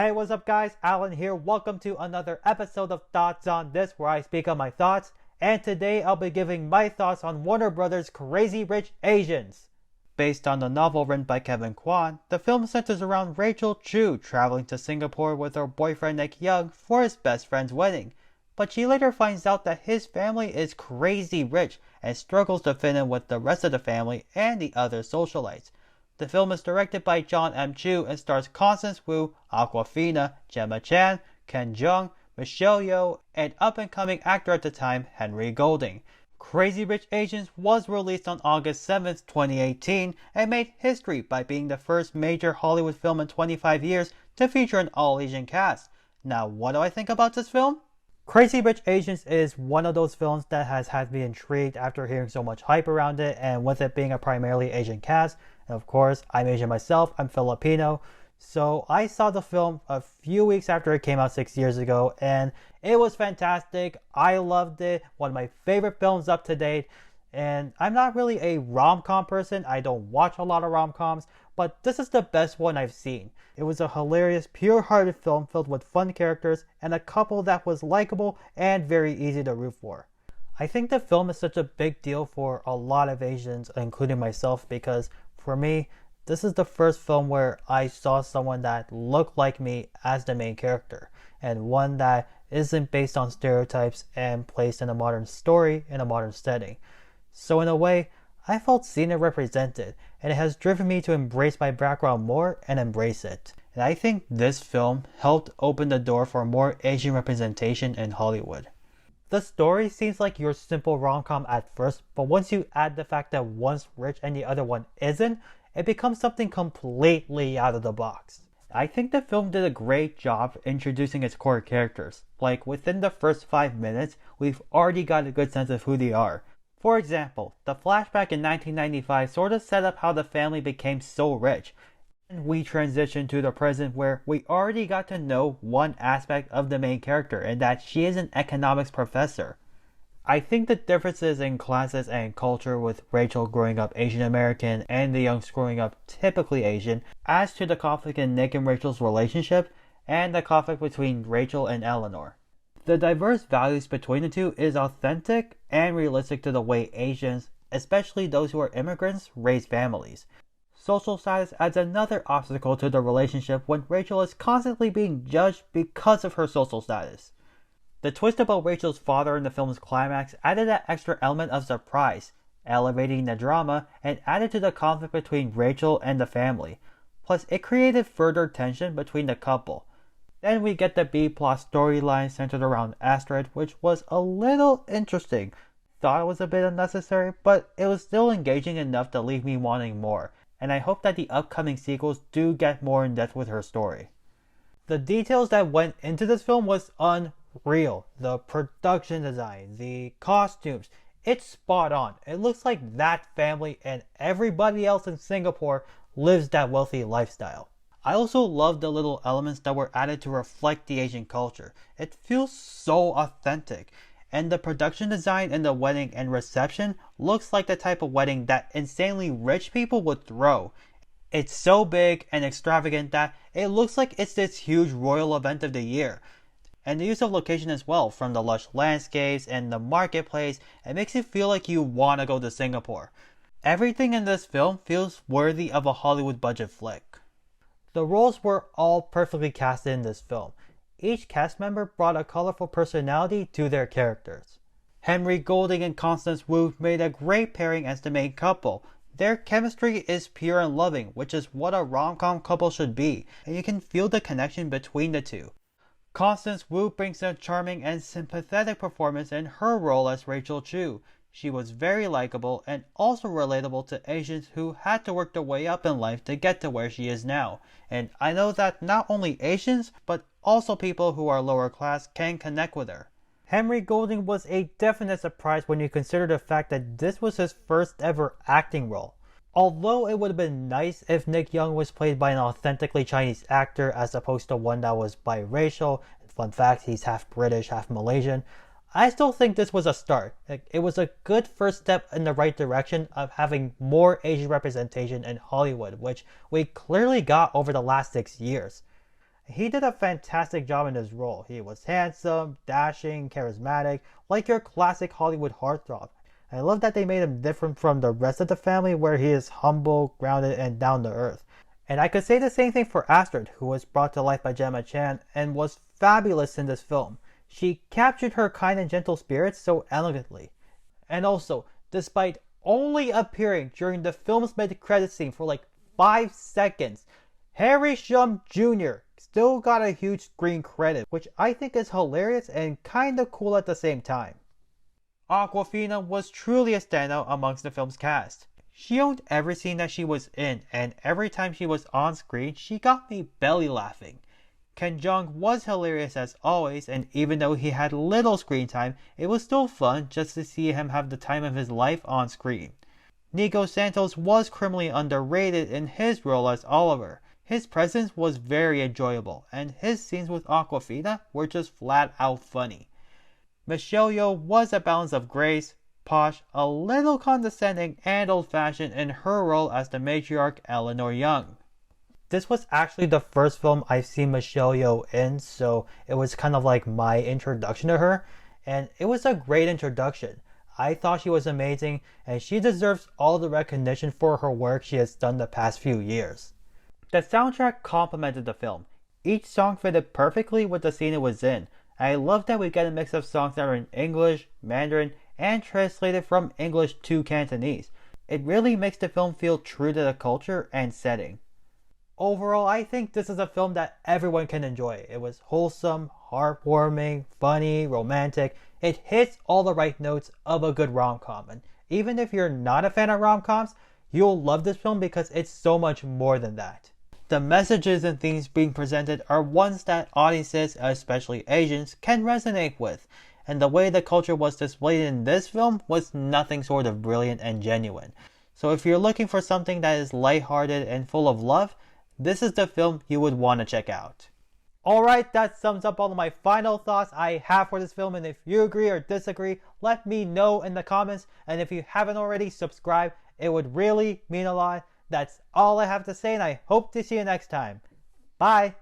Hey, what's up guys? Alan here. Welcome to another episode of Thoughts on This, where I speak on my thoughts. And today I'll be giving my thoughts on Warner Brothers' Crazy Rich Asians. Based on the novel written by Kevin Kwan, the film centers around Rachel Chu traveling to Singapore with her boyfriend Nick Young for his best friend's wedding. But she later finds out that his family is crazy rich and struggles to fit in with the rest of the family and the other socialites. The film is directed by John M. Chu and stars Constance Wu, Awkwafina, Gemma Chan, Ken Jeong, Michelle Yeoh, and up-and-coming actor at the time, Henry Golding. Crazy Rich Asians was released on August 7, 2018, and made history by being the first major Hollywood film in 25 years to feature an all-Asian cast. Now, what do I think about this film? Crazy Rich Asians is one of those films that has had me intrigued after hearing so much hype around it, and with it being a primarily Asian cast. And of course, I'm Asian myself, I'm Filipino, so I saw the film a few weeks after it came out 6 years ago, and it was fantastic. I loved it, one of my favorite films up to date. And I'm not really a rom-com person, I don't watch a lot of rom-coms, but this is the best one I've seen. It was a hilarious, pure-hearted film filled with fun characters and a couple that was likable and very easy to root for. I think the film is such a big deal for a lot of Asians, including myself, because for me, this is the first film where I saw someone that looked like me as the main character, and one that isn't based on stereotypes and placed in a modern story in a modern setting. So in a way, I felt seen and represented, and it has driven me to embrace my background more and embrace it. And I think this film helped open the door for more Asian representation in Hollywood. The story seems like your simple rom-com at first, but once you add the fact that one's rich and the other one isn't, it becomes something completely out of the box. I think the film did a great job introducing its core characters. Like, within the first 5 minutes, we've already got a good sense of who they are. For example, the flashback in 1995 sort of set up how the family became so rich. And we transition to the present where we already got to know one aspect of the main character, and that she is an economics professor. I think the differences in classes and culture, with Rachel growing up Asian American and the Youngs growing up typically Asian, adds to the conflict in Nick and Rachel's relationship and the conflict between Rachel and Eleanor. The diverse values between the two is authentic and realistic to the way Asians, especially those who are immigrants, raise families. Social status adds another obstacle to the relationship when Rachel is constantly being judged because of her social status. The twist about Rachel's father in the film's climax added that extra element of surprise, elevating the drama and added to the conflict between Rachel and the family. Plus, it created further tension between the couple. Then we get the B-plot storyline centered around Astrid, which was a little interesting. Thought it was a bit unnecessary, but it was still engaging enough to leave me wanting more. And I hope that the upcoming sequels do get more in depth with her story. The details that went into this film was unreal. The production design, the costumes, it's spot on. It looks like that family and everybody else in Singapore lives that wealthy lifestyle. I also love the little elements that were added to reflect the Asian culture. It feels so authentic. And the production design in the wedding and reception looks like the type of wedding that insanely rich people would throw. It's so big and extravagant that it looks like it's this huge royal event of the year. And the use of location as well, from the lush landscapes and the marketplace, it makes you feel like you want to go to Singapore. Everything in this film feels worthy of a Hollywood budget flick. The roles were all perfectly casted in this film. Each cast member brought a colorful personality to their characters. Henry Golding and Constance Wu made a great pairing as the main couple. Their chemistry is pure and loving, which is what a rom-com couple should be, and you can feel the connection between the two. Constance Wu brings a charming and sympathetic performance in her role as Rachel Chu. She was very likable and also relatable to Asians who had to work their way up in life to get to where she is now. And I know that not only Asians, but also people who are lower class can connect with her. Henry Golding was a definite surprise when you consider the fact that this was his first ever acting role. Although it would have been nice if Nick Young was played by an authentically Chinese actor as opposed to one that was biracial. Fun fact, he's half British, half Malaysian. I still think this was a start. It was a good first step in the right direction of having more Asian representation in Hollywood, which we clearly got over the last 6 years. He did a fantastic job in his role. He was handsome, dashing, charismatic, like your classic Hollywood heartthrob. I love that they made him different from the rest of the family, where he is humble, grounded, and down to earth. And I could say the same thing for Astrid, who was brought to life by Gemma Chan and was fabulous in this film. She captured her kind and gentle spirits so elegantly. And also, despite only appearing during the film's mid-credits scene for like 5 seconds, Harry Shum Jr. still got a huge screen credit, which I think is hilarious and kinda cool at the same time. Awkwafina was truly a standout amongst the film's cast. She owned every scene that she was in, and every time she was on screen, she got me belly laughing. Ken Jeong was hilarious as always, and even though he had little screen time, it was still fun just to see him have the time of his life on screen. Nico Santos was criminally underrated in his role as Oliver. His presence was very enjoyable, and his scenes with Awkwafina were just flat out funny. Michelle Yeoh was a balance of grace, posh, a little condescending, and old-fashioned in her role as the matriarch Eleanor Young. This was actually the first film I've seen Michelle Yeoh in, so it was kind of like my introduction to her, and it was a great introduction. I thought she was amazing, and she deserves all the recognition for her work she has done the past few years. The soundtrack complemented the film. Each song fitted perfectly with the scene it was in. I love that we get a mix of songs that are in English, Mandarin, and translated from English to Cantonese. It really makes the film feel true to the culture and setting. Overall, I think this is a film that everyone can enjoy. It was wholesome, heartwarming, funny, romantic. It hits all the right notes of a good rom-com. And even if you're not a fan of rom-coms, you'll love this film because it's so much more than that. The messages and themes being presented are ones that audiences, especially Asians, can resonate with. And the way the culture was displayed in this film was nothing short of brilliant and genuine. So if you're looking for something that is lighthearted and full of love, this is the film you would want to check out. Alright, that sums up all of my final thoughts I have for this film, and if you agree or disagree, let me know in the comments, and if you haven't already, subscribe. It would really mean a lot. That's all I have to say, and I hope to see you next time. Bye!